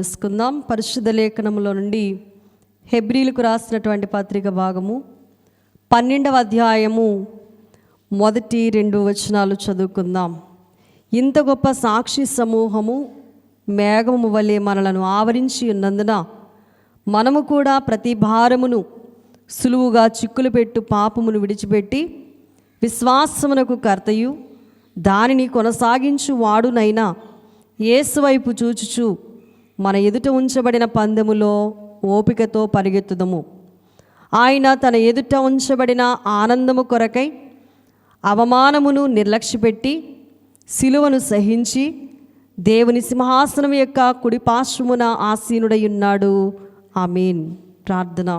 తెలుసుకుందాం. పరిశుద్ధ లేఖనంలో నుండి హెబ్రీలకు రాసినటువంటి పత్రిక భాగము 12వ అధ్యాయము 1-2 వచనాలు చదువుకుందాం. ఇంత గొప్ప సాక్షి సమూహము మేఘము వలె మనలను ఆవరించి ఉన్నందున మనము కూడా ప్రతి భారమును సులువుగా చిక్కులు పెట్టు పాపమును విడిచిపెట్టి విశ్వాసమునకు కర్తయు దానిని కొనసాగించు వాడునైనా యేసు వైపు చూచుచు మన ఎదుట ఉంచబడిన పందెములో ఓపికతో పరిగెత్తుదము. ఆయన తన ఎదుట ఉంచబడిన ఆనందము కొరకై అవమానమును నిర్లక్ష్యపెట్టి సిలువను సహించి దేవుని సింహాసనం యొక్క కుడిపార్శ్వమున ఆసీనుడై ఉన్నాడు. ఆమేన్. ప్రార్థన.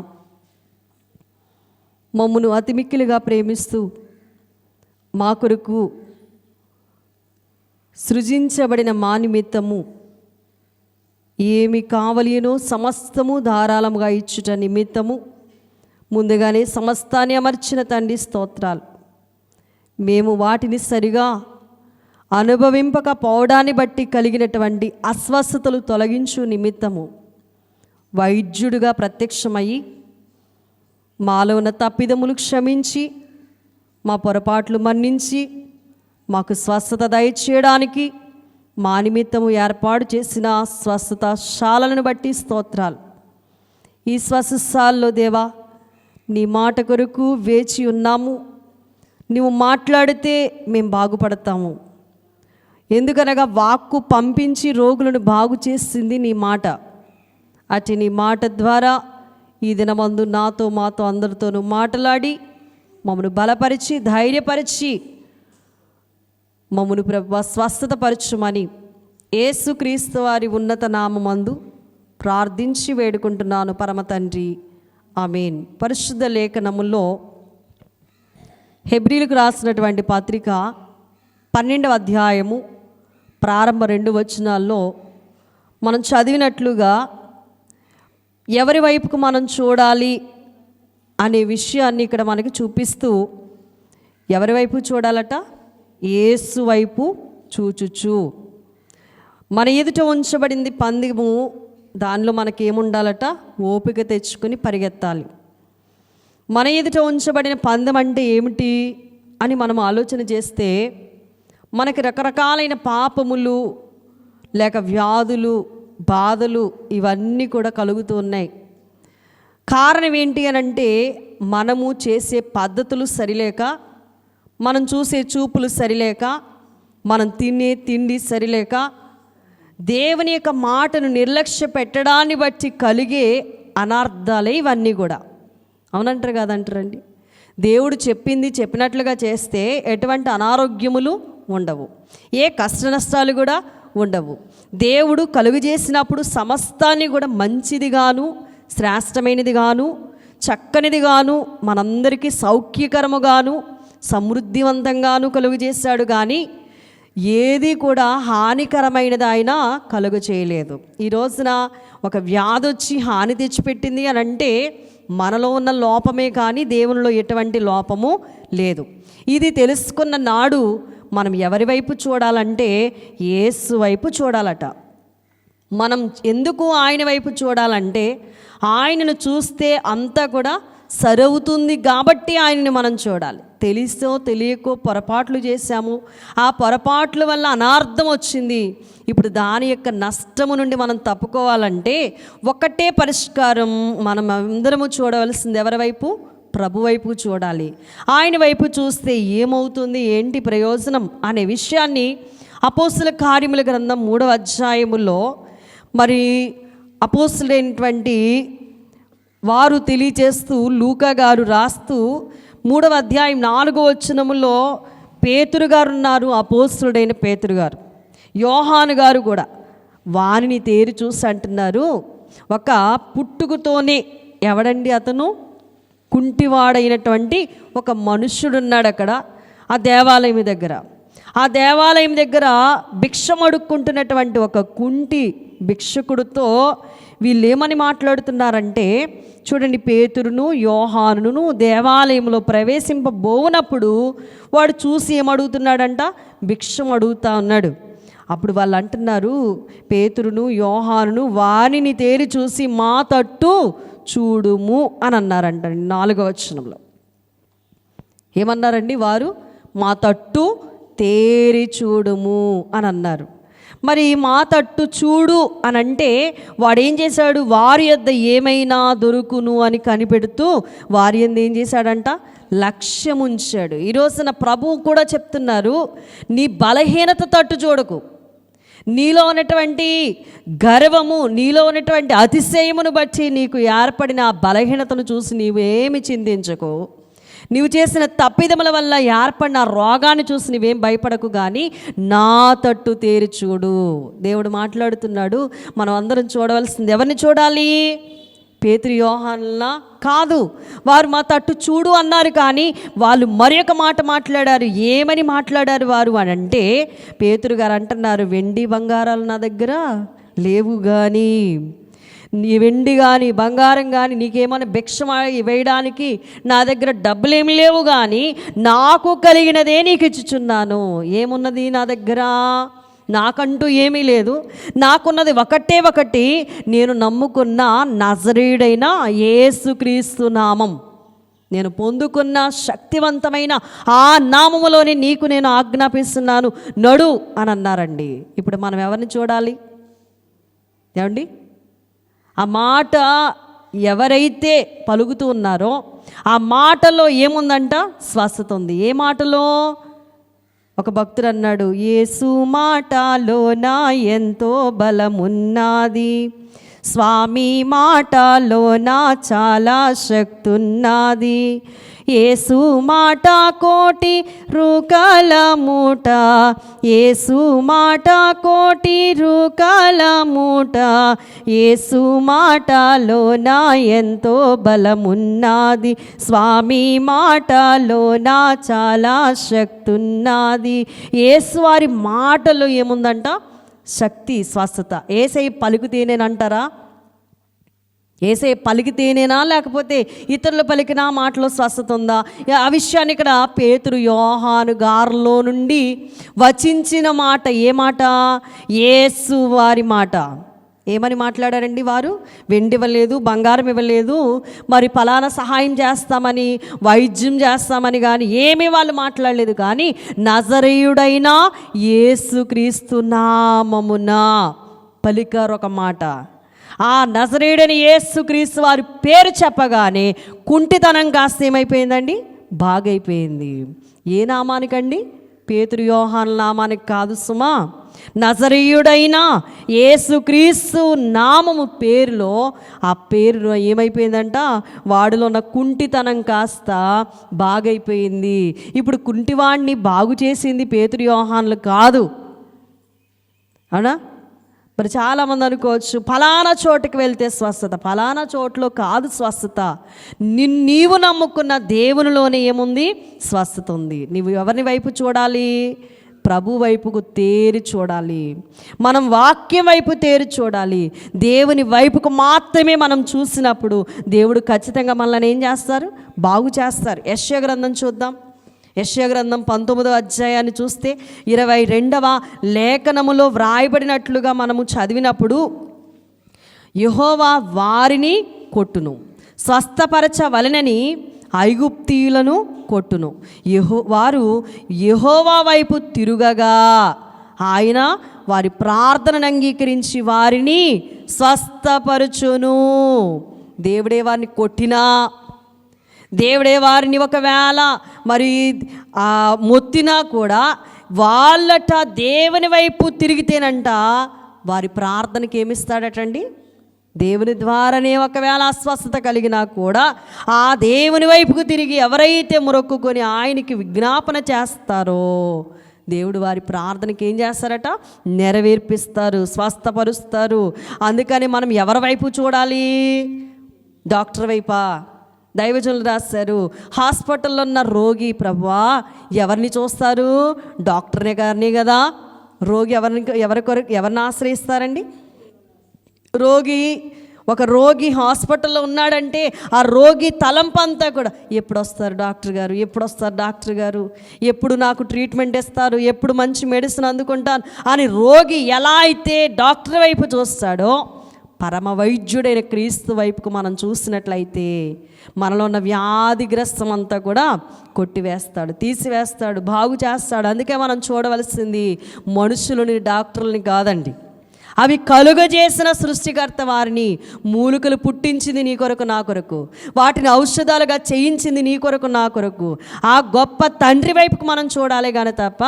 మమ్మును అతి మిక్కిలిగా ప్రేమిస్తూ మా కొరకు సృజించబడిన మా నిమిత్తము ఏమి కావలియనో సమస్తము ధారాళముగా ఇచ్చుట నిమిత్తము ముందుగానే సమస్తాన్ని అమర్చిన తండ్రి స్తోత్రాలు. మేము వాటిని సరిగా అనుభవింపకపోవడాన్ని బట్టి కలిగినటువంటి అస్వస్థతలు తొలగించు నిమిత్తము వైద్యుడిగా ప్రత్యక్షమయ్యి మాలో ఉన్న తప్పిదములు క్షమించి మా పొరపాట్లు మన్నించి మాకు స్వస్థత దయచేయడానికి మా నిమిత్తము ఏర్పాటు చేసిన స్వస్థత శాలను బట్టి స్తోత్రాలు. ఈ స్వస్థశాలలో దేవా నీ మాట కొరకు వేచి ఉన్నాము. నువ్వు మాట్లాడితే మేము బాగుపడతాము. ఎందుకనగా వాక్కు పంపించి రోగులను బాగు చేసింది నీ మాట. అటు నీ మాట ద్వారా ఈ దినమందు నాతో మాతో అందరితోనూ మాట్లాడి మమ్మను బలపరిచి ధైర్యపరిచి మమ్మును ప్రభువా స్వస్థత పరచుమని యేసుక్రీస్తు వారి ఉన్నత నామమందు ప్రార్థించి వేడుకుంటున్నాను పరమ తండ్రి. ఆమేన్. పరిశుద్ధ లేఖనములో హెబ్రీలకు రాసినటువంటి పత్రిక 12వ అధ్యాయము ప్రారంభ 2 వచనాల్లో మనం చదివినట్లుగా ఎవరి వైపుకు మనం చూడాలి అనే విషయాన్ని ఇక్కడ మనకి చూపిస్తూ ఎవరి వైపు చూడాలట? యేసు వైపు చూచుచు. మన ఎదుట ఉంచబడింది పందెము. దానిలో మనకేముండాలట? ఓపిక తెచ్చుకొని పరిగెత్తాలి. మన ఎదుట ఉంచబడిన పందెం అంటే ఏమిటి అని మనం ఆలోచన చేస్తే మనకి రకరకాలైన పాపములు లేక వ్యాధులు బాధలు ఇవన్నీ కూడా కలుగుతూ ఉన్నాయి. కారణం ఏంటి అని అంటే మనము చేసే పద్ధతులు సరిలేక, మనం చూసే చూపులు సరిలేక, మనం తినే తిండి సరిలేక, దేవుని యొక్క మాటను నిర్లక్ష్య పెట్టడాన్ని బట్టి కలిగే అనార్థాలే ఇవన్నీ కూడా. అవునంటారు కాదంటారండి? దేవుడు చెప్పింది చెప్పినట్లుగా చేస్తే ఎటువంటి అనారోగ్యములు ఉండవు, ఏ కష్ట నష్టాలు కూడా ఉండవు. దేవుడు కలుగజేసినప్పుడు సమస్తాన్ని కూడా మంచిదిగాను శ్రేష్టమైనదిగాను చక్కనిదిగాను మనందరికీ సౌఖ్యకరముగాను సమృద్ధివంతంగాను కలుగు చేశాడు. కానీ ఏది కూడా హానికరమైనది ఆయన కలుగు చేయలేదు. ఈ రోజున ఒక వ్యాధి వచ్చి హాని తెచ్చిపెట్టింది అని అంటే మనలో ఉన్న లోపమే కానీ దేవునిలో ఎటువంటి లోపము లేదు. ఇది తెలుసుకున్న నాడు మనం ఎవరి వైపు చూడాలంటే యేసు వైపు చూడాలట. మనం ఎందుకు ఆయన వైపు చూడాలంటే ఆయనను చూస్తే అంతా కూడా సరవుతుంది కాబట్టి ఆయనని మనం చూడాలి. తెలిసో తెలియకో పొరపాట్లు చేశాము, ఆ పొరపాట్ల వల్ల అనార్థం వచ్చింది. ఇప్పుడు దాని యొక్క నష్టము నుండి మనం తప్పుకోవాలంటే ఒకటే పరిష్కారం. మనం అందరము చూడవలసింది ఎవరి వైపు? ప్రభు వైపు చూడాలి. ఆయన వైపు చూస్తే ఏమవుతుంది, ఏంటి ప్రయోజనం అనే విషయాన్ని అపోస్తుల కార్యముల గ్రంథం 3వ అధ్యాయములో మరి అపోస్తులైనటువంటి వారు తెలియచేస్తూ లూకా గారు రాస్తూ 3వ అధ్యాయం 4వ వచనములో పేతురు గారు ఉన్నారు. అపోస్తులుడైన పేతురు గారు, యోహాను గారు కూడా వారిని తేరి చూసి అంటున్నారు, ఒక పుట్టుకతోనే ఎవడండి అతను? కుంటివాడైనటువంటి ఒక మనుష్యుడున్నాడు అక్కడ ఆ దేవాలయం దగ్గర. ఆ దేవాలయం దగ్గర భిక్షం అడుక్కుంటున్నటువంటి ఒక కుంటి భిక్షకుడితో వీళ్ళు ఏమని మాట్లాడుతున్నారంటే, చూడండి, పేతురును యోహానును దేవాలయంలో ప్రవేశింపబోనప్పుడు వాడు చూసి ఏమడుగుతున్నాడంట? భిక్షం అడుగుతా ఉన్నాడు. అప్పుడు వాళ్ళు అంటున్నారు, పేతురును యోహానును వారిని తేరి చూసి మా తట్టు చూడుము అని అన్నారంట 4వ వచనంలో. ఏమన్నారండి వారు? మా తట్టు తేరి చూడుము అని అన్నారు. మరి మా తట్టు చూడు అని అంటే వాడు ఏం చేశాడు? వారి యొద్ద ఏమైనా దొరుకును అని కనిపెడుతూ వారి యొద్ద ఏం చేశాడంట? లక్ష్యం ఉంచాడు. ఈ రోజున ప్రభువు కూడా చెప్తున్నారు, నీ బలహీనత తట్టు చూడకు, నీలో ఉన్నటువంటి గర్వము, నీలో ఉన్నటువంటి అతిశయమును బట్టి నీకు ఏర్పడిన ఆ బలహీనతను చూసి నీవేమి చింతించకు. నీవు చేసిన తప్పిదముల వల్ల ఏర్పడిన రోగాన్ని చూసి నీవేం భయపడకు, కానీ నా తట్టు తేరి చూడు. దేవుడు మాట్లాడుతున్నాడు. మనం అందరం చూడవలసింది ఎవరిని చూడాలి? పేతురు యోహానులా కాదు. వారు మా తట్టు చూడు అన్నారు, కానీ వాళ్ళు మరొక మాట మాట్లాడారు. ఏమని మాట్లాడారు వారు అని అంటే, పేతురు గారు అంటున్నారు, వెండి బంగారాలు నా దగ్గర లేవు, కానీ నీ వెండి కానీ బంగారం కానీ నీకేమైనా భిక్ష వేయడానికి నా దగ్గర డబ్బులేమి లేవు, కానీ నాకు కలిగినదే నీకు ఇచ్చుచున్నాను. ఏమున్నది నా దగ్గర? నాకంటూ ఏమీ లేదు. నాకున్నది ఒకటే ఒకటి, నేను నమ్ముకున్న నజరేయుడైన యేసుక్రీస్తు నామం, నేను పొందుకున్న శక్తివంతమైన ఆ నామములోనే నీకు నేను ఆజ్ఞాపిస్తున్నాను, నడు అని అన్నారండి. ఇప్పుడు మనం ఎవరిని చూడాలి? ఏమండి? ఆ మాట ఎవరైతే పలుకుతూ ఉన్నారో ఆ మాటలో ఏముందంట? స్వస్థత ఉంది. ఏ మాటలో? ఒక భక్తుడు అన్నాడు, యేసు మాటలో నా ఎంతో బలమున్నది, స్వామి మాటలో నా చాలా శక్తి ఉన్నది, యేసు మాట కోటి రూకల మూట, యేసు మాట కోటి రూకల మూట, యేసు మాటలో నా ఎంతో బలమున్నది, స్వామి మాటలో నా చాలా శక్తి ఉన్నది. యేసు వారి మాటలో ఏముందంట? శక్తి, స్వస్థత. యేసయ్య పలుకుతేనేనంటారా? యేసయ్య పలికితేనేనా, లేకపోతే ఇతరులు పలికిన మాటలో స్వస్థత ఉందా? ఆ విషయాన్ని ఇక్కడ పేతురు యోహాను గారిలో నుండి వచించిన మాట ఏ మాట? యేసు వారి మాట. ఏమని మాట్లాడారండి వారు? వెండి ఇవ్వలేదు, బంగారం ఇవ్వలేదు, మరి ఫలానా సహాయం చేస్తామని, వైద్యం చేస్తామని కానీ ఏమీ వాళ్ళు మాట్లాడలేదు. కానీ నజరేయుడైన యేసుక్రీస్తు నామమున పలికారు ఒక మాట. ఆ నజరేయుడైన యేసుక్రీస్తు వారి పేరు చెప్పగానే కుంటితనం కాస్త ఏమైపోయిందండి? బాగైపోయింది. ఏ నామానికండి? పేతురు యోహాను నామానికి కాదు సుమా, నజరేయుడైన యేసుక్రీస్తు నామము పేరులో, ఆ పేరులో ఏమైపోయిందంట? వాడిలో ఉన్న కుంటితనం కాస్త బాగైపోయింది. ఇప్పుడు కుంటివాడిని బాగు చేసింది పేతురు యోహానులు కాదు, అవునా? మరి చాలామంది అనుకోవచ్చు, ఫలానా చోటుకి వెళ్తే స్వస్థత, ఫలానా చోట్లో కాదు స్వస్థత. నీవు నమ్ముకున్న దేవునిలోనే ఏముంది? స్వస్థత ఉంది. నీవు ఎవరిని వైపు చూడాలి? ప్రభు వైపుకు తేరి చూడాలి. మనం వాక్యం వైపు తేరి చూడాలి. దేవుని వైపుకు మాత్రమే మనం చూసినప్పుడు దేవుడు ఖచ్చితంగా మనల్ని ఏం చేస్తారు? బాగు చేస్తారు. యెషయా గ్రంథం చూద్దాం. యెషయా గ్రంథం 19వ అధ్యాయాన్ని చూస్తే 22వ లేఖనములో వ్రాయబడినట్లుగా మనము చదివినప్పుడు, యెహోవా వారిని కొట్టును, స్వస్థపరచవలెనని ఐగుప్తీయులను కొట్టును, వారు యెహోవా వైపు తిరుగగా ఆయన వారి ప్రార్థనను అంగీకరించి వారిని స్వస్థపరచును. దేవుడే వారిని కొట్టినా, దేవుడే వారిని ఒకవేళ మరి మొత్తినా కూడా వాళ్ళట దేవుని వైపు తిరిగితేనంట వారి ప్రార్థనకి ఏమిస్తాడటండి? దేవుని ద్వారానే ఒకవేళ అస్వస్థత కలిగినా కూడా ఆ దేవుని వైపుకు తిరిగి ఎవరైతే మొరక్కుకొని ఆయనకి విజ్ఞాపన చేస్తారో దేవుడు వారి ప్రార్థనకి ఏం చేస్తారట? నెరవేర్పిస్తారు, స్వస్థపరుస్తారు. అందుకని మనం ఎవరి వైపు చూడాలి? డాక్టర్ వైపా? దైవజనులు రాశారు, హాస్పిటల్లో ఉన్న రోగి ప్రభువా ఎవరిని చూస్తారు? డాక్టర్నే గారిని కదా. రోగి ఎవరిని ఆశ్రయిస్తారండి? రోగి ఒక రోగి హాస్పిటల్లో ఉన్నాడంటే ఆ రోగి తలంపంతా కూడా ఎప్పుడు వస్తారు డాక్టర్ గారు, ఎప్పుడు వస్తారు డాక్టర్ గారు, ఎప్పుడు నాకు ట్రీట్మెంట్ ఇస్తారు, ఎప్పుడు మంచి మెడిసిన్ అందుకుంటాను అని రోగి ఎలా అయితే డాక్టర్ వైపు చూస్తాడో, పరమ వైద్యుడైన క్రీస్తు వైపుకు మనం చూసినట్లయితే మనలో ఉన్న వ్యాధిగ్రస్తం అంతా కూడా కొట్టివేస్తాడు, తీసివేస్తాడు, బాగు చేస్తాడు. అందుకే మనం చూడవలసింది మనుషులని, డాక్టర్లని కాదండి, అవి కలుగజేసిన సృష్టికర్త వారిని. మూలికలు పుట్టించింది నీ కొరకు, నా కొరకు. వాటిని ఔషధాలుగా చేయించింది నీ కొరకు, నా కొరకు. ఆ గొప్ప తండ్రి వైపుకు మనం చూడాలి కానీ తప్ప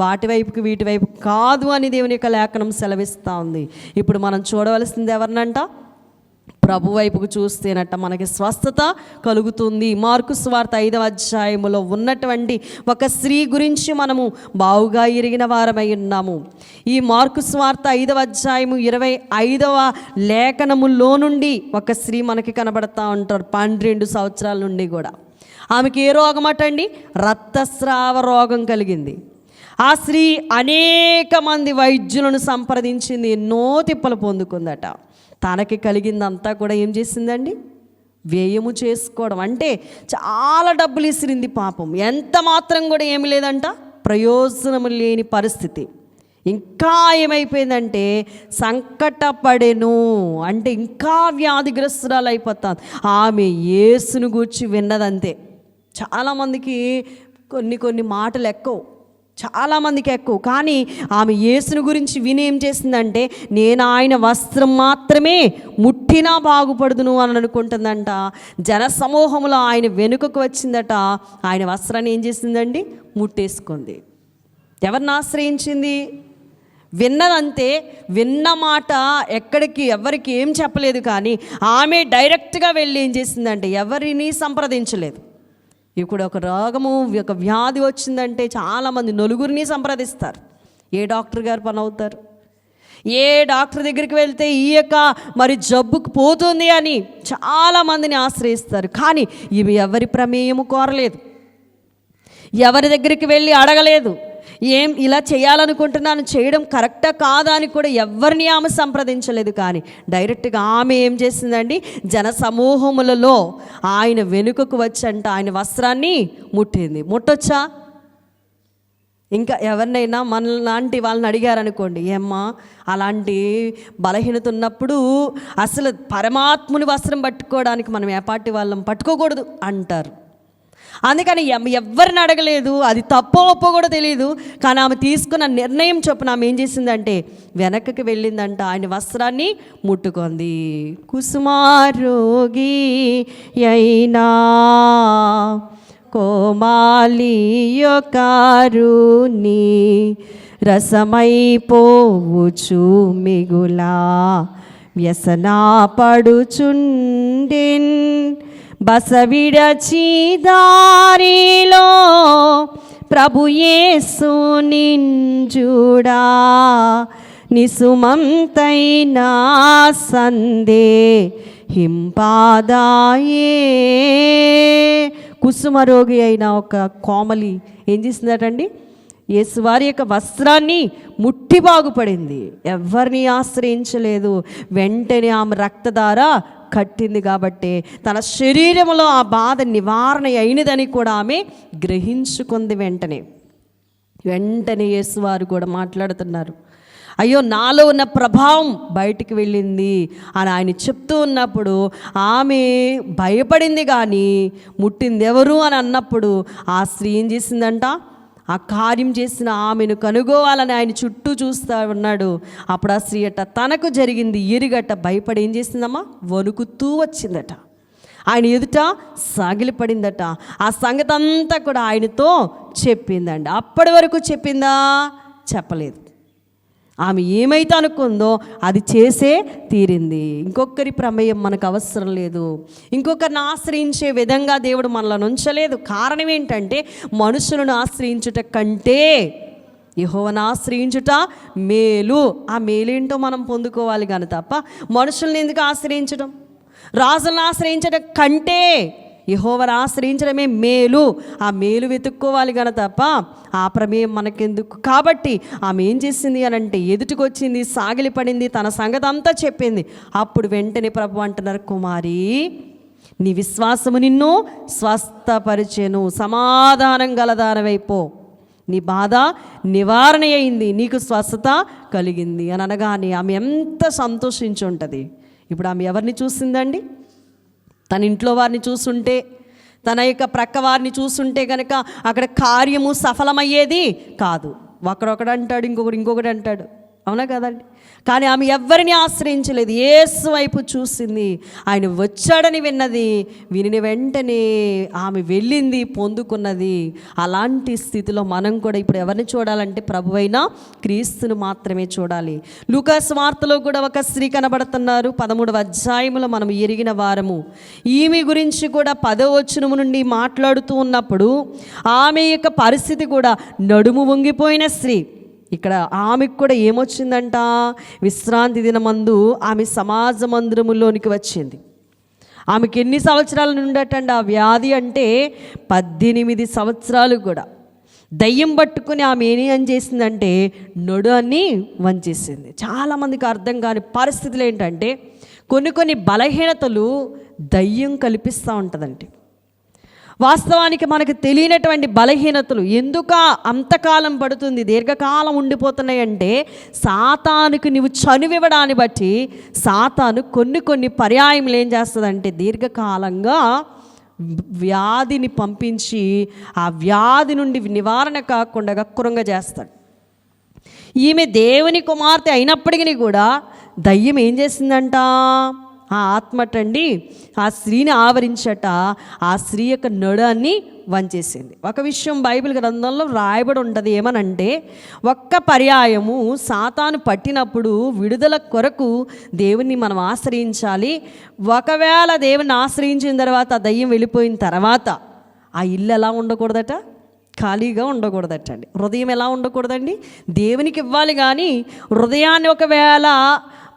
వాటి వైపుకి వీటి వైపు కాదు అని దేవుని యొక్క లేఖనం సెలవిస్తూ ఉంది. ఇప్పుడు మనం చూడవలసింది ఎవరినంట? ప్రభు వైపుకు చూస్తేనట మనకి స్వస్థత కలుగుతుంది. మార్కు సువార్త 5వ అధ్యాయములో ఉన్నటువంటి ఒక స్త్రీ గురించి మనము బావుగా ఎరిగిన వారమై ఉన్నాము. ఈ మార్కు సువార్త 5వ అధ్యాయము 25వ లేఖనములో నుండి ఒక స్త్రీ మనకి కనబడతా ఉంటారు. 12 సంవత్సరాల నుండి కూడా ఆమెకి ఏ రోగం అటండి? రక్తస్రావ రోగం కలిగింది. ఆ స్త్రీ అనేక మంది వైద్యులను సంప్రదించింది, ఎన్నో తిప్పలు పొందుకుందట. తనకి కలిగిందంతా కూడా ఏం చేసిందండి? వ్యయము చేసుకోవడం. అంటే చాలా డబ్బులు ఇసిరింది పాపం. ఎంత మాత్రం కూడా ఏమి లేదంట, ప్రయోజనం లేని పరిస్థితి. ఇంకా ఏమైపోయిందంటే సంకటపడెను, అంటే ఇంకా వ్యాధిగ్రస్తురాలు అయిపోతాను. ఆమె యేసును గూర్చి విన్నదంతే. చాలామందికి కొన్ని మాటలు ఎక్కువ, చాలామందికి ఎక్కువ. కానీ ఆమె యేసుని గురించి విని ఏం చేసిందంటే, నేను ఆయన వస్త్రం మాత్రమే ముట్టినా బాగుపడుదును అని అనుకుంటుందంట. జన సమూహంలో ఆయన వెనుకకు వచ్చిందట. ఆయన వస్త్రాన్ని ఏం చేసిందండి? ముట్టేసుకుంది. ఎవరిని ఆశ్రయించింది? విన్నదంతే. విన్న మాట ఎక్కడికి ఎవరికి ఏం చెప్పలేదు. కానీ ఆమె డైరెక్ట్గా వెళ్ళి ఏం చేసిందంటే ఎవరిని సంప్రదించలేదు. ఇప్పుడు ఒక రోగము, ఒక వ్యాధి వచ్చిందంటే చాలామంది నలుగురిని సంప్రదిస్తారు. ఏ డాక్టర్ గారు పని అవుతారు? ఏ డాక్టర్ దగ్గరికి వెళ్తే ఈ యొక్క మరి జబ్బుకు పోతుంది అని చాలామందిని ఆశ్రయిస్తారు. కానీ ఇవి ఎవరి ప్రమేయము కోరలేదు, ఎవరి దగ్గరికి వెళ్ళి అడగలేదు. ఏం ఇలా చేయాలనుకుంటున్నాను, చేయడం కరెక్టా కాదా అని కూడా ఎవరిని ఆమె సంప్రదించలేదు. కానీ డైరెక్ట్గా ఆమె ఏం చేసిందండి? జన సమూహములలో ఆయన వెనుకకు వచ్చంట ఆయన వస్త్రాన్ని ముట్టింది. ముట్టొచ్చా? ఇంకా ఎవరినైనా మన లాంటి వాళ్ళని అడిగారనుకోండి, ఏమ్మా అలాంటి బలహీనత ఉన్నప్పుడు అసలు పరమాత్ముని వస్త్రం పట్టుకోవడానికి మనం ఏ పార్టీ వాళ్ళం పట్టుకోకూడదు అంటారు. అందుకని ఎవరిని అడగలేదు, అది తప్పో ఒప్పో కూడా తెలియదు. కానీ ఆమె తీసుకున్న నిర్ణయం చొప్పున ఆమె ఏం చేసిందంటే వెనక్కి వెళ్ళిందంట, ఆయన వస్త్రాన్ని ముట్టుకుంది. కుసుమారోగి అయినా కోమాలి యొకారుని రసమైపోవచ్చు మిగులా వ్యసనా పడుచుండెన్ బసవిడచి దారిలో ప్రభు యేసు నింజుడా నిసుమంతైనా సందే హింపాదాయే. కుసుమరోగి అయిన ఒక కోమలి ఏం చేసిందటండి? యేసువారి యొక్క వస్త్రాన్ని ముట్టి బాగుపడింది. ఎవరిని ఆశ్రయించలేదు. వెంటనే ఆమె రక్తధార కట్టింది కాబట్టి తన శరీరంలో ఆ బాధ నివారణ అయినదని కూడా ఆమె గ్రహించుకుంది. వెంటనే యేసువారు కూడా మాట్లాడుతున్నారు, అయ్యో నాలో ఉన్న ప్రభావం బయటికి వెళ్ళింది అని ఆయన చెప్తూ ఉన్నప్పుడు ఆమె భయపడింది. కానీ ముట్టింది ఎవరు అని అన్నప్పుడు ఆ స్త్రీ ఏం చేసిందంట? ఆ కార్యం చేసిన ఆమెను కనుగోవాలని ఆయన చుట్టూ చూస్తూ ఉన్నాడు. అప్పుడు ఆ స్త్రీ అట తనకు జరిగింది ఎరుగట భయపడి ఏం చేసిందమ్మా? వణుకుతూ వచ్చిందట. ఆయన ఎదుట సాగిలిపడిందట. ఆ సంగతి అంతా కూడా ఆయనతో చెప్పిందండి. అప్పటి వరకు చెప్పిందా? చెప్పలేదు. ఆమె ఏమైతే అనుకుందో అది చేసే తీరింది. ఇంకొకరి ప్రమేయం మనకు అవసరం లేదు. ఇంకొకరిని ఆశ్రయించే విధంగా దేవుడు మనల్ని ఉంచలేదు. కారణం ఏంటంటే మనుషులను ఆశ్రయించుట కంటే యెహోవాను ఆశ్రయించుట మేలు. ఆ మేలేంటో మనం పొందుకోవాలి కానీ తప్ప మనుషుల్ని ఎందుకు ఆశ్రయించడం? రాజులను ఆశ్రయించడం కంటే యెహోవాను ఆశ్రయించడమే మేలు. ఆ మేలు వెతుక్కోవాలి కానీ తప్ప ఆ ప్రమేయం మనకెందుకు? కాబట్టి ఆమె ఏం చేసింది అని అంటే ఎదుటికి వచ్చింది, సాగిలి పడింది, తన సంగతి అంతా చెప్పింది. అప్పుడు వెంటనే ప్రభు అంటున్నారు, కుమారి నీ విశ్వాసము నిన్ను స్వస్థపరిచెను, సమాధానం గలదానవైపో, నీ బాధ నివారణ అయింది, నీకు స్వస్థత కలిగింది అని అనగానే ఆమె ఎంత సంతోషించి ఉంటుంది. ఇప్పుడు ఆమె ఎవరిని చూసిందండి? తన ఇంట్లో వారిని చూస్తుంటే, తన యొక్క ప్రక్క వారిని చూస్తుంటే కనుక అక్కడ కార్యము సఫలమయ్యేది కాదు. ఒకడొకడు అంటాడు, ఇంకొకటి అంటాడు, అవునా కదండి? కానీ ఆమె ఎవరిని ఆశ్రయించలేదు, యేసు వైపు చూసింది. ఆయన వచ్చాడని విన్నది, విని వెంటనే ఆమె వెళ్ళింది, పొందుకున్నది. అలాంటి స్థితిలో మనం కూడా ఇప్పుడు ఎవరిని చూడాలంటే ప్రభువైన క్రీస్తును మాత్రమే చూడాలి. లూకా సువార్తలో కూడా ఒక స్త్రీ కనబడుతున్నారు, 13వ అధ్యాయములో మనం ఎరిగిన వారము. ఈమె గురించి కూడా 10వ వచనము నుండి మాట్లాడుతూ ఉన్నప్పుడు ఆమె యొక్క పరిస్థితి కూడా నడుము వంగిపోయిన స్త్రీ. ఇక్కడ ఆమెకు కూడా ఏమొచ్చిందంట? విశ్రాంతి దినమందు ఆమె సమాజ మందిరములోనికి వచ్చింది. ఆమెకి ఎన్ని సంవత్సరాల నుండటండి ఆ వ్యాధి అంటే 18 సంవత్సరాలు కూడా. దయ్యం పట్టుకుని ఆమె ఏం చేసిందంటే నడు అని వంచేసింది. చాలామందికి అర్థం కాని పరిస్థితులు ఏంటంటే కొన్ని బలహీనతలు దయ్యం కల్పిస్తూ ఉంటుందండి. వాస్తవానికి మనకు తెలియనటువంటి బలహీనతలు ఎందుకు అంతకాలం పడుతుంది, దీర్ఘకాలం ఉండిపోతున్నాయి అంటే సాతానుకు నువ్వు చనువివ్వడాన్ని బట్టి సాతాను కొన్ని పర్యాయములు ఏం చేస్తుందంటే దీర్ఘకాలంగా వ్యాధిని పంపించి ఆ వ్యాధి నుండి నివారణ కాకుండా కురంగా చేస్తాడు. ఈమె దేవుని కుమార్తె అయినప్పటికీ కూడా దయ్యం ఏం చేసిందంట? ఆ ఆత్మటండి ఆ స్త్రీని ఆవరించట, ఆ స్త్రీ యొక్క నడుని వంచేసింది. ఒక విషయం బైబిల్ గ్రంథంలో రాయబడి ఉంటుంది, ఏమనంటే ఒక్క పర్యాయము సాతాను పట్టినప్పుడు విడుదల కొరకు దేవుణ్ణి మనం ఆశ్రయించాలి. ఒకవేళ దేవుని ఆశ్రయించిన తర్వాత ఆ దయ్యం వెళ్ళిపోయిన తర్వాత ఆ ఇల్లు ఎలా ఉండకూడదట? ఖాళీగా ఉండకూడదటండి. హృదయం ఎలా ఉండకూడదండి? దేవునికి ఇవ్వాలి. కానీ హృదయాన్ని ఒకవేళ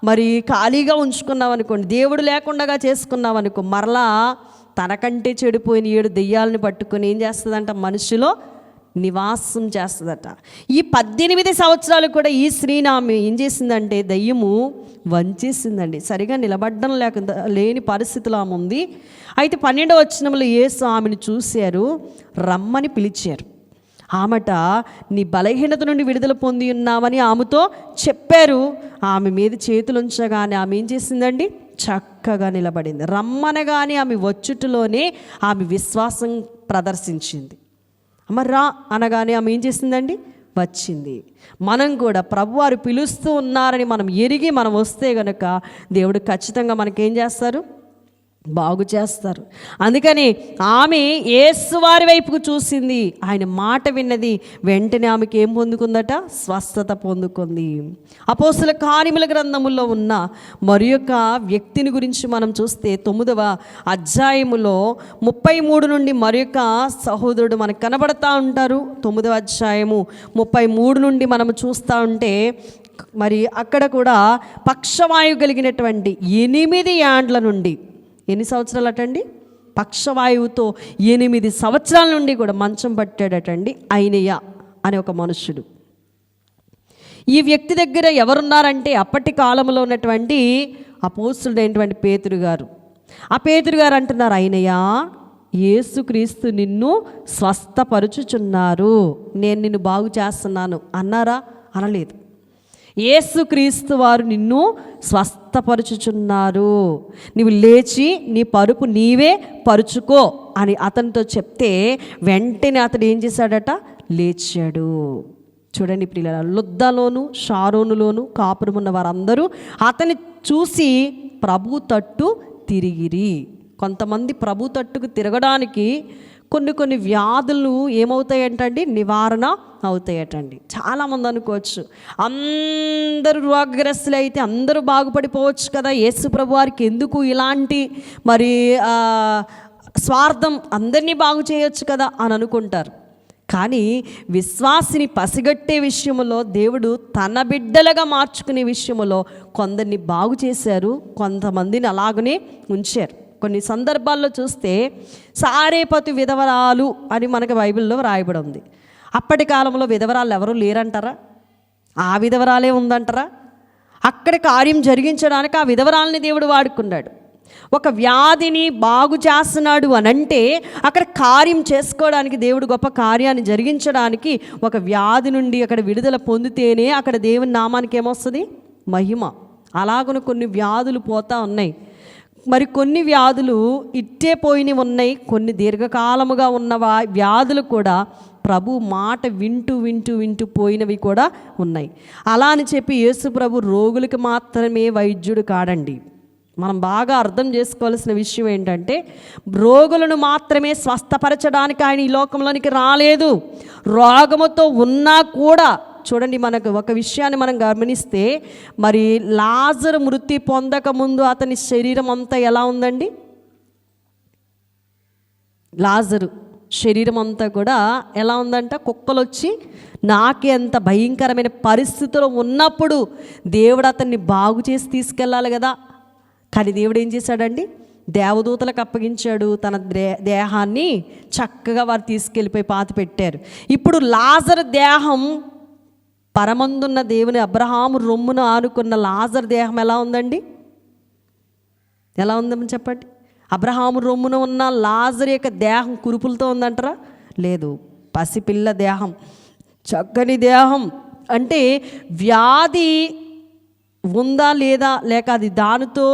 మరి ఖాళీగా ఉంచుకున్నాం అనుకోండి, దేవుడు లేకుండా చేసుకున్నాం అనుకో, మరలా తనకంటే చెడిపోయిన 7 దెయ్యాలని పట్టుకొని ఏం చేస్తుందంట? మనిషిలో నివాసం చేస్తుందట. ఈ 18 సంవత్సరాలు కూడా ఈ స్త్రీని ఆమె ఏం చేసిందంటే దయ్యము వంచేసిందండి. సరిగా నిలబడ్డం లేని పరిస్థితిలో ఆమె ఉంది. అయితే 12వ వచనంలో యేసు ఆమెను చూశారు, రమ్మని పిలిచారు. ఆమెట నీ బలహీనత నుండి విడుదల పొంది ఉన్నామని ఆమెతో చెప్పారు. ఆమె మీద చేతులు ఉంచగానే ఆమె ఏం చేసిందండి? చక్కగా నిలబడింది. రమ్మనగానే ఆమె వచ్చుటలోనే ఆమె విశ్వాసం ప్రదర్శించింది. అమ్మ రా అనగానే ఆమె ఏం చేసిందండి? వచ్చింది. మనం కూడా ప్రభువారు పిలుస్తూ ఉన్నారని మనం ఎరిగి మనం వస్తే గనుక దేవుడు ఖచ్చితంగా మనకేం చేస్తారు? బాగు చేస్తారు. అందుకని ఆమె యేసువారి వైపుకు చూసింది, ఆయన మాట విన్నది, వెంటనే ఆమెకి ఏం పొందుకుందట? స్వస్థత పొందుకుంది. అపోస్తల కార్యముల గ్రంథములో ఉన్న మరి యొక్క వ్యక్తిని గురించి మనం చూస్తే 9వ అధ్యాయములో 33 నుండి మరి యొక్క సహోదరుడు మనకు కనబడతా ఉంటారు. 9వ అధ్యాయము 33 నుండి మనం చూస్తూ ఉంటే మరి అక్కడ కూడా పక్షవాయువు కలిగినటువంటి 8 ఏండ్ల నుండి, ఎన్ని సంవత్సరాలు అటండి? పక్షవాయువుతో 8 సంవత్సరాల నుండి కూడా మంచం పట్టాడటండి ఐనేయ అనే ఒక మనుష్యుడు. ఈ వ్యక్తి దగ్గర ఎవరున్నారంటే అప్పటి కాలంలో ఉన్నటువంటి అపోస్తలుడైనటువంటి పేతురు గారు. ఆ పేతురు గారు అంటున్నారు, ఐనేయ యేసుక్రీస్తు నిన్ను స్వస్థపరుచుచున్నారు, నేను నిన్ను బాగు చేస్తున్నాను అన్నారా? అనలేదు. యేసుక్రీస్తు వారు నిన్ను స్వస్థపరుచుచున్నారు, నీవు లేచి నీ పరుపు నీవే పరుచుకో అని అతనితో చెప్తే వెంటనే అతడు ఏం చేశాడట? లేచాడు. చూడండి ప్రియులారా, లుద్దలోను షారోనులోను కాపురమున్న వారందరూ అతన్ని చూసి ప్రభు తట్టు తిరిగిరి. కొంతమంది ప్రభు తట్టుకు తిరగడానికి కొన్ని వ్యాధులు ఏమవుతాయంటండి? నివారణ అవుతాయటండి. చాలామంది అనుకోవచ్చు అందరూ రోగగ్రస్తులు అయితే అందరూ బాగుపడిపోవచ్చు కదా, యేసు ప్రభు వారికి ఎందుకు ఇలాంటి మరి స్వార్థం, అందరినీ బాగు చేయొచ్చు కదా అని అనుకుంటారు. కానీ విశ్వాసిని పసిగట్టే విషయంలో దేవుడు తన బిడ్డలుగా మార్చుకునే విషయంలో కొందరిని బాగు చేశారు, కొంతమందిని అలాగనే ఉంచారు. కొన్ని సందర్భాల్లో చూస్తే సారేపతు విధవరాలు అని మనకు బైబిల్లో రాయబడి ఉంది. అప్పటి కాలంలో విధవరాలు ఎవరు లేరంటారా? ఆ విధవరాలే ఉందంటారా? అక్కడ కార్యం జరిగించడానికి ఆ విధవరాలని దేవుడు వాడుకున్నాడు. ఒక వ్యాధిని బాగు చేస్తున్నాడు అని అంటే అక్కడ కార్యం చేసుకోవడానికి, దేవుడు గొప్ప కార్యాన్ని జరిగించడానికి ఒక వ్యాధి నుండి అక్కడ విడుదల పొందితేనే అక్కడ దేవుని నామానికి ఏమొస్తుంది? మహిమ. అలాగను కొన్ని వ్యాధులు పోతా ఉన్నాయి. మరి కొన్ని వ్యాధులు ఇట్టే పోయినవి ఉన్నాయి. కొన్ని దీర్ఘకాలముగా ఉన్న వ్యాధులు కూడా ప్రభు మాట వింటూ వింటూ వింటూ పోయినవి కూడా ఉన్నాయి. అలా అని చెప్పి యేసు ప్రభు రోగులకు మాత్రమే వైద్యుడు కాడండి. మనం బాగా అర్థం చేసుకోవాల్సిన విషయం ఏంటంటే, రోగులను మాత్రమే స్వస్థపరచడానికి ఆయన ఈ లోకంలోనికి రాలేదు. రోగముతో ఉన్నా కూడా చూడండి, మనకు ఒక విషయాన్ని మనం గమనిస్తే, మరి లాజరు మృతి పొందక ముందు అతని శరీరం అంతా ఎలా ఉందండి? లాజరు శరీరం అంతా కూడా ఎలా ఉందంట? కుక్కలు వచ్చి నాకే అంత భయంకరమైన పరిస్థితిలో ఉన్నప్పుడు దేవుడు అతన్ని బాగు చేసి తీసుకెళ్ళాలి కదా. కానీ దేవుడు ఏం చేశాడండి? దేవదూతలకు అప్పగించాడు. తన దేహాన్ని చక్కగా వారు తీసుకెళ్ళిపోయి పాతి పెట్టారు. ఇప్పుడు లాజరు దేహం, పరమందున్న దేవుని అబ్రహాము రొమ్మును ఆనుకున్న లాజరు దేహం ఎలా ఉందండి? ఎలా ఉందని చెప్పండి. అబ్రహాము రొమ్మున ఉన్న లాజరు యొక్క దేహం కురుపులతో ఉందంటారా? లేదు, పసిపిల్ల దేహం, చక్కని దేహం. అంటే వ్యాధి ఉందా లేదా, లేక అది దానితో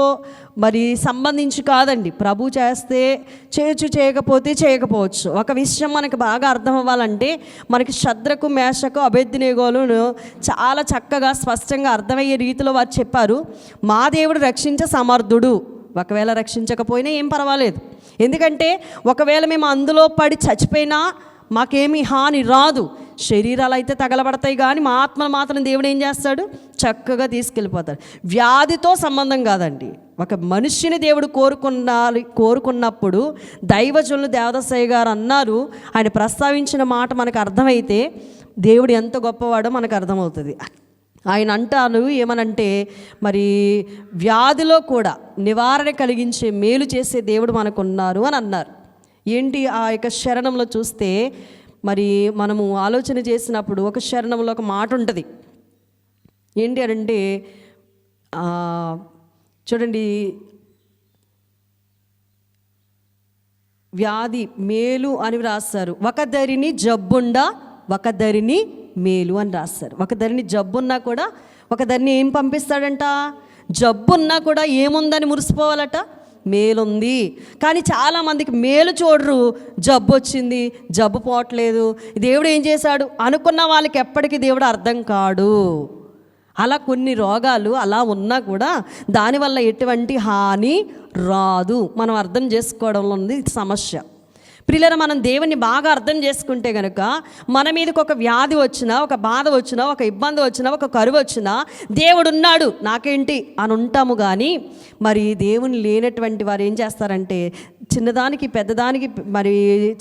మరి సంబంధించి కాదండి. ప్రభు చేస్తే చేయొచ్చు, చేయకపోతే చేయకపోవచ్చు. ఒక విషయం మనకు బాగా అర్థం అవ్వాలంటే, మనకి శద్రకు, మేషకు, అబేద్నెగోలను చాలా చక్కగా స్పష్టంగా అర్థమయ్యే రీతిలో వారు చెప్పారు. మా దేవుడు రక్షించే సమర్థుడు. ఒకవేళ రక్షించకపోయినా ఏం పర్వాలేదు, ఎందుకంటే ఒకవేళ మేము అందులో పడి చచ్చిపోయినా మాకేమీ హాని రాదు. శరీరాలు అయితే తగలబడతాయి, కానీ మా ఆత్మను మాత్రం దేవుడు ఏం చేస్తాడు? చక్కగా తీసుకెళ్ళిపోతాడు. వ్యాధితో సంబంధం కాదండి. ఒక మనిషిని దేవుడు కోరుకున్నప్పుడు దైవజనులు దేవదాసయ్య గారు అన్నారు, ఆయన ప్రస్తావించిన మాట మనకు అర్థమైతే దేవుడు ఎంత గొప్పవాడో మనకు అర్థమవుతుంది. ఆయన అంటారు ఏమనంటే, మరి వ్యాధిలో కూడా నివారణ కలిగించే మేలు చేసే దేవుడు మనకున్నారు అని అన్నారు. ఏంటి ఆ యొక్క శరణంలో చూస్తే, మరి మనము ఆలోచన చేసినప్పుడు ఒక శరణంలో ఒక మాట ఉంటుంది. ఏంటి అంటే చూడండి, వ్యాధి మేలు అని రాస్తారు. ఒకదరిని జబ్బుండా ఒకదరిని మేలు అని రాస్తారు. ఒకదరిని జబ్బున్నా కూడా ఒకదరిని ఏం పంపిస్తాడంట? జబ్బున్నా కూడా ఏముందని మురిసిపోవాలట? మేలుంది. కానీ చాలామందికి మేలు చూడరు, జబ్బు వచ్చింది, జబ్బు పోవట్లేదు, దేవుడు ఏం చేశాడు అనుకున్న వాళ్ళకి ఎప్పటికీ దేవుడు అర్థం కాడు. అలా కొన్ని రోగాలు అలా ఉన్నా కూడా దానివల్ల ఎటువంటి హాని రాదు. మనం అర్థం చేసుకోవడంలో ఉంది సమస్య. ప్రియులారా, మనం దేవుని బాగా అర్థం చేసుకుంటే కనుక మన మీదకి ఒక వ్యాధి వచ్చినా, ఒక బాధ వచ్చినా, ఒక ఇబ్బంది వచ్చినా, ఒక కరువు వచ్చినా దేవుడు ఉన్నాడు నాకేంటి అని ఉంటాము. కానీ మరి దేవుని లేనటువంటి వారు ఏం చేస్తారంటే చిన్నదానికి పెద్దదానికి మరి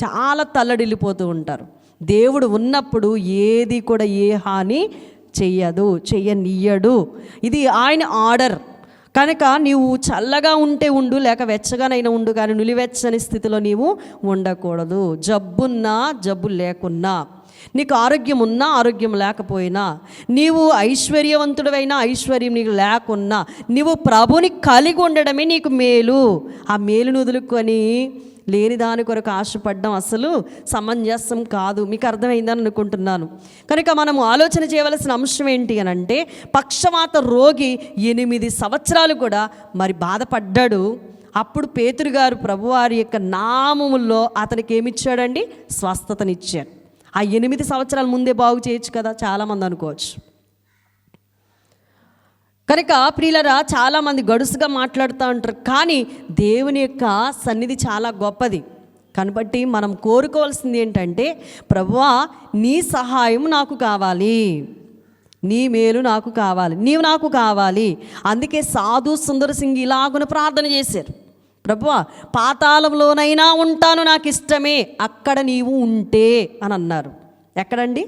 చాలా తల్లడిల్లిపోతూ ఉంటారు. దేవుడు ఉన్నప్పుడు ఏది కూడా ఏ హాని చెయ్యనియ్యడు. ఇది ఆయన ఆర్డర్. కనుక నీవు చల్లగా ఉంటే ఉండు, లేక వెచ్చగానైనా ఉండు, కానీ నులివెచ్చని స్థితిలో నీవు ఉండకూడదు. జబ్బున్నా జబ్బు లేకున్నా, నీకు ఆరోగ్యం ఉన్నా ఆరోగ్యం లేకపోయినా, నీవు ఐశ్వర్యవంతుడైనా ఐశ్వర్యం నీకు లేకున్నా, నీవు ప్రభుని కలిగి ఉండడమే నీకు మేలు. ఆ మేలును వదులుకొని లేని దాని కొరకు ఆశపడడం అసలు సమంజసం కాదు. మీకు అర్థమైందని అనుకుంటున్నాను. కనుక మనము ఆలోచన చేయవలసిన అంశం ఏంటి అని అంటే, పక్షవాత రోగి 8 సంవత్సరాలు కూడా మరి బాధపడ్డాడు. అప్పుడు పేతురు గారు ప్రభువారి యొక్క నామములో అతనికి ఏమిచ్చాడండి? స్వస్థతనిచ్చాడు. ఆ 8 సంవత్సరాల ముందే బాగు చేయొచ్చు కదా, చాలామంది అనుకోవచ్చు. కనుక ప్రియులరా, చాలామంది గడుసుగా మాట్లాడుతూ ఉంటారు, కానీ దేవుని యొక్క సన్నిధి చాలా గొప్పది. కాబట్టి మనం కోరుకోవాల్సింది ఏంటంటే, ప్రభువా నీ సహాయం నాకు కావాలి, నీ మేలు నాకు కావాలి, నీవు నాకు కావాలి. అందుకే సాధు సుందర్ సింగ్ ఇలాగున ప్రార్థన చేశారు, ప్రభువా పాతాళంలోనైనా ఉంటాను, నాకు ఇష్టమే, అక్కడ నీవు ఉంటే అని అన్నారు. ఎక్కడండి?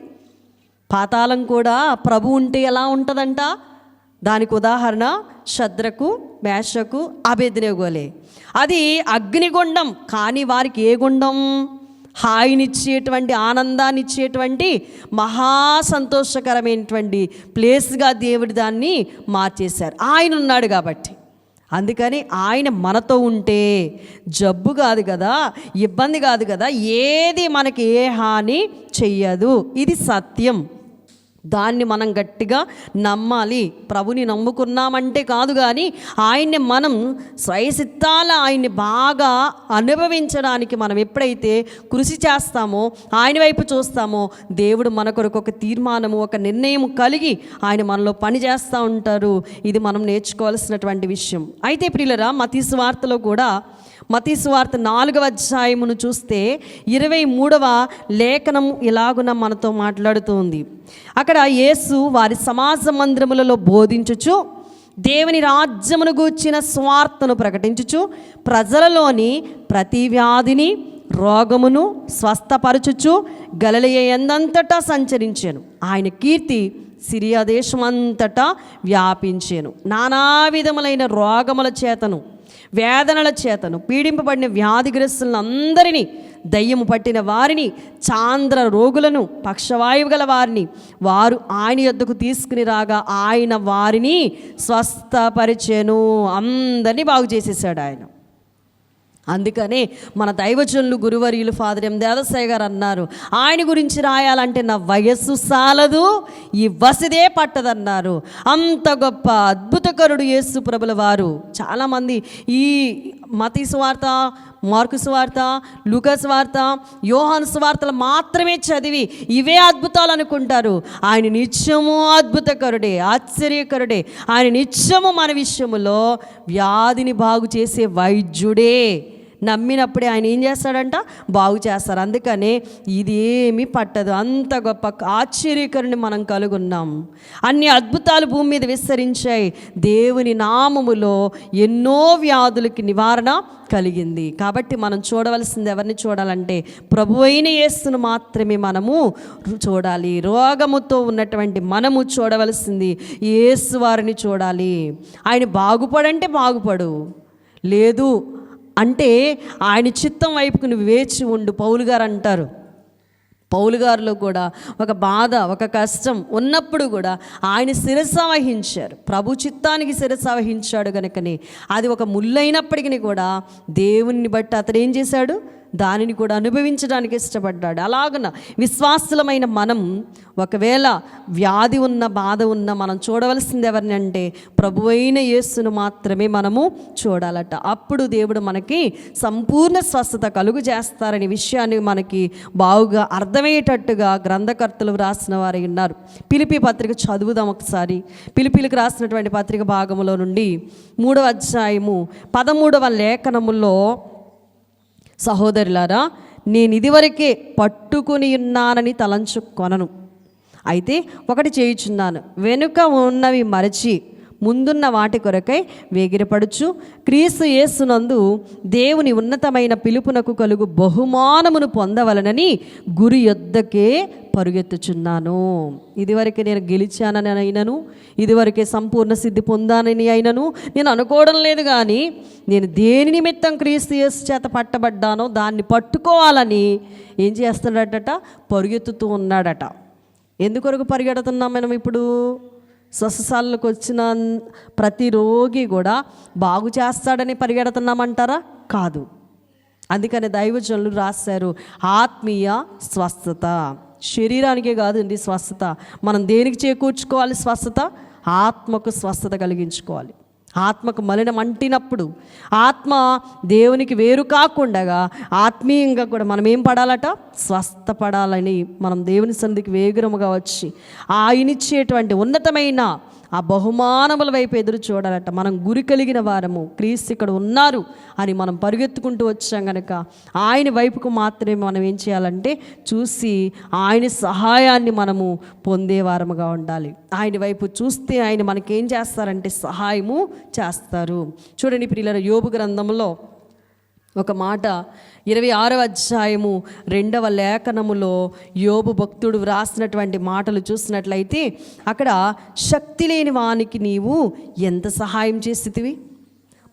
పాతాళం కూడా ప్రభు ఉంటే ఎలా ఉంటుందంట? దానికి ఉదాహరణ షద్రకు మేషకు అబేద్నెగోలే. అది అగ్నిగుండం, కానీ వారికి ఏ గుండం? హాయినిచ్చేటువంటి, ఆనందాన్ని ఇచ్చేటువంటి, మహా సంతోషకరమైనటువంటి ప్లేస్గా దేవుడు దాన్ని మార్చేశారు. ఆయన ఉన్నాడు కాబట్టి. అందుకని ఆయన మనతో ఉంటే జబ్బు కాదు కదా, ఇబ్బంది కాదు కదా, ఏది మనకి ఏ హాని చెయ్యదు. ఇది సత్యం. దాన్ని మనం గట్టిగా నమ్మాలి. ప్రభుని నమ్ముకున్నామంటే కాదు, కానీ ఆయన్ని మనం స్వయసిత్తాల ఆయన్ని బాగా అనుభవించడానికి మనం ఎప్పుడైతే కృషి చేస్తామో, ఆయన వైపు చూస్తామో, దేవుడు మన కొరకు ఒక తీర్మానము, ఒక నిర్ణయం కలిగి ఆయన మనలో పని చేస్తూ ఉంటారు. ఇది మనం నేర్చుకోవాల్సినటువంటి విషయం. అయితే ప్రియులరా, మత్తయి సువార్తలో కూడా, మత్తయి సువార్త 4వ అధ్యాయమును చూస్తే 23వ లేఖనం ఇలాగున మనతో మాట్లాడుతుంది. అక్కడ యేసు వారి సమాజ మందిరములలో బోధించుచు, దేవుని రాజ్యమును గూర్చిన స్వార్థను ప్రకటించుచు, ప్రజలలోని ప్రతి వ్యాధిని రోగమును స్వస్థపరచుచు గలిలయ యందంతటా సంచరించాను. ఆయన కీర్తి సిరియా దేశమంతటా వ్యాపించాను. నానా విధములైన రోగముల చేతను, వేదనల చేతను పీడింపబడిన వ్యాధిగ్రస్తులను అందరినీ, దయ్యము పట్టిన వారిని, చాంద్ర రోగులను, పక్షవాయువు గల వారిని వారు ఆయన యొద్దకు తీసుకుని రాగా ఆయన వారిని స్వస్థపరిచెను. అందరినీ బాగు చేసేసాడు ఆయన. అందుకనే మన దైవజనులు గురువర్యులు ఫాదర్ ఎం దేవసాయి గారు అన్నారు, ఆయన గురించి రాయాలంటే నా వయస్సు సాలదు, ఈ వసిదే పట్టదన్నారు. అంత గొప్ప అద్భుతకరుడు యేసు ప్రభుల వారు. చాలామంది ఈ మత్తయి సువార్త, మార్కు సువార్త, లూకా సువార్త, యోహాను సువార్తలు మాత్రమే చదివి ఇవే అద్భుతాలు అనుకుంటారు. ఆయన నిత్యము అద్భుతకరుడే, ఆశ్చర్యకరుడే. ఆయన నిత్యము మన విషయములో వ్యాధిని బాగు చేసే వైద్యుడే. నమ్మినప్పుడే ఆయన ఏం చేస్తాడంట? బాగు చేస్తారు. అందుకనే ఇది ఏమీ పట్టదు. అంత గొప్ప ఆశ్చర్యకరుని మనం కలుగున్నాం. అన్ని అద్భుతాలు భూమి మీద విస్తరించాయి. దేవుని నామములో ఎన్నో వ్యాధులకి నివారణ కలిగింది. కాబట్టి మనం చూడవలసింది ఎవరిని చూడాలంటే ప్రభువైన యేసును మాత్రమే మనము చూడాలి. రోగముతో ఉన్నటువంటి మనము చూడవలసింది యేసు వారిని చూడాలి. ఆయన బాగుపడంటే బాగుపడు, లేదు అంటే ఆయన చిత్తం వైపుకు నువ్వు వేచి ఉండు. పౌలు గారు అంటారు, పౌలు గారిలో కూడా ఒక బాధ, ఒక కష్టం ఉన్నప్పుడు కూడా ఆయన శిరస్సు వహించారు. ప్రభు చిత్తానికి శిరస్సు వహించాడు కనుకనే అది ఒక ముళ్ళైనప్పటికీ కూడా దేవుణ్ణి బట్టి అతడు ఏం చేశాడు? దానిని కూడా అనుభవించడానికి ఇష్టపడ్డాడు. అలాగన విశ్వాసులమైన మనం ఒకవేళ వ్యాధి ఉన్న, బాధ ఉన్న, మనం చూడవలసింది ఎవరిని అంటే ప్రభువైన యేసును మాత్రమే మనము చూడాలట. అప్పుడు దేవుడు మనకి సంపూర్ణ స్వస్థత కలుగు చేస్తారనే విషయాన్ని మనకి బాగుగా అర్థమయ్యేటట్టుగా గ్రంథకర్తలు రాసిన వారు ఉన్నారు. పిలిపి పత్రిక చదువుదాం ఒకసారి. పిలిపిలకు రాసినటువంటి పత్రిక భాగములో నుండి 3వ అధ్యాయము 13వ లేఖనములో, సహోదరులారా, నేను ఇదివరకే పట్టుకుని ఉన్నానని తలంచుకొనను, అయితే ఒకటి చేయుచున్నాను, వెనుక ఉన్నవి మరచి ముందున్న వాటి కొరకై వేగిరపడుచు క్రీస్తు యేసునందు దేవుని ఉన్నతమైన పిలుపునకు కలుగు బహుమానమును పొందవలనని గురి యొద్దకే పరుగెత్తుచున్నాను. ఇదివరకే నేను గెలిచానని అయినను, ఇదివరకే సంపూర్ణ సిద్ధి పొందానని అయినను నేను అనుకోవడం లేదు, కానీ నేను దేని నిమిత్తం క్రీస్తు యేసు చేత పట్టబడ్డానో దాన్ని పట్టుకోవాలని ఏం చేస్తున్నాడట? పరుగెత్తుతూ ఉన్నాడట. ఎందుకొరకు పరిగెడుతున్నాం మనం ఇప్పుడు? స్వస్థశాలకు వచ్చిన ప్రతి రోగి కూడా బాగు చేస్తాడని పరిగెడుతున్నామంటారా? కాదు. అందుకని దైవజనులు రాశారు, ఆత్మీయ స్వస్థత. శరీరానికే కాదండి స్వస్థత. మనం దేనికి చేకూర్చుకోవాలి స్వస్థత? ఆత్మకు స్వస్థత కలిగించుకోవాలి. ఆత్మకు మలినం అంటినప్పుడు, ఆత్మ దేవునికి వేరు కాకుండా ఆత్మీయంగా కూడా మనం ఏం పడాలట? స్వస్థపడాలని మనం దేవుని సన్నిధికి వేగరముగా వచ్చి ఆయనిచ్చేటువంటి ఉన్నతమైన ఆ బహుమానముల వైపు ఎదురు చూడాలట. మనం గురి కలిగిన వారము, క్రీస్తు ఇక్కడ ఉన్నారు అని మనం పరుగెత్తుకుంటూ వచ్చాం కనుక ఆయన వైపుకు మాత్రమే మనం ఏం చేయాలంటే చూసి ఆయన సహాయాన్ని మనము పొందేవారముగా ఉండాలి. ఆయన వైపు చూస్తే ఆయన మనకేం చేస్తారంటే సహాయము చేస్తారు. చూడండి ప్రియులారా, యోబు గ్రంథంలో ఒక మాట 26వ అధ్యాయము 2వ లేఖనములో యోబు భక్తుడు వ్రాసినటువంటి మాటలు చూసినట్లయితే అక్కడ శక్తి లేని వానికి నీవు ఎంత సహాయం చేసితివి?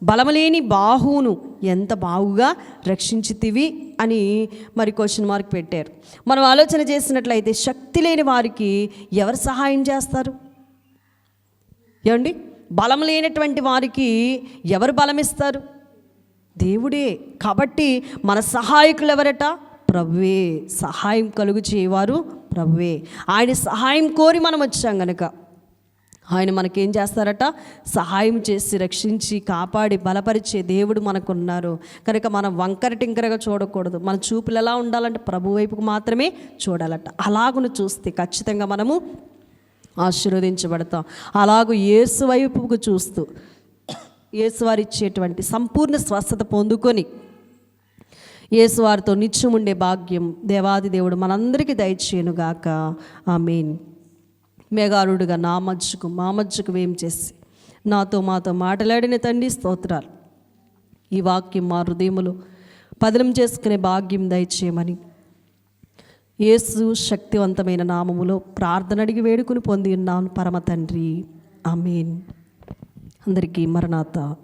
బలములేని బాహువును ఎంత బాగుగా రక్షించితివి అని మరి క్వశ్చన్ మార్క్ పెట్టారు. మనం ఆలోచన చేసినట్లయితే శక్తి లేని వారికి ఎవరు సహాయం చేస్తారు? ఏమండి, బలం లేనటువంటి వారికి ఎవరు బలమిస్తారు? దేవుడే. కాబట్టి మన సహాయకులు ఎవరట? ప్రభువే. సహాయం కలుగు చేయవారు ప్రభువే. ఆయన సహాయం కోరి మనం వచ్చాం గనక ఆయన మనకేం చేస్తారట? సహాయం చేసి రక్షించి కాపాడి బలపరిచే దేవుడు మనకున్నారు కనుక మనం వంకర టింకరగా చూడకూడదు. మన చూపులు ఎలా ఉండాలంటే ప్రభు వైపుకు మాత్రమే చూడాలట. అలాగును చూస్తే ఖచ్చితంగా మనము ఆశీర్వదించబడతాం. అలాగూ యేసు వైపుకు చూస్తూ యేసువారు ఇచ్చేటువంటి సంపూర్ణ స్వస్థత పొందుకొని యేసువారితో నిత్యం ఉండే భాగ్యం దేవాది దేవుడు మనందరికీ దయచేయునుగాక. ఆమేన్. మేఘారుడుగా మా మధ్యకు వేం చేసి మాతో మాట్లాడిన తండ్రి స్తోత్రాలు. ఈ వాక్యం మా హృదయములో పదిలం చేసుకునే భాగ్యం దయచేయమని యేసు శక్తివంతమైన నామములో ప్రార్థన అడిగి వేడుకుని పొంది ఉన్నాను పరమ తండ్రి. ఆమేన్. అందరికీ మరణాత.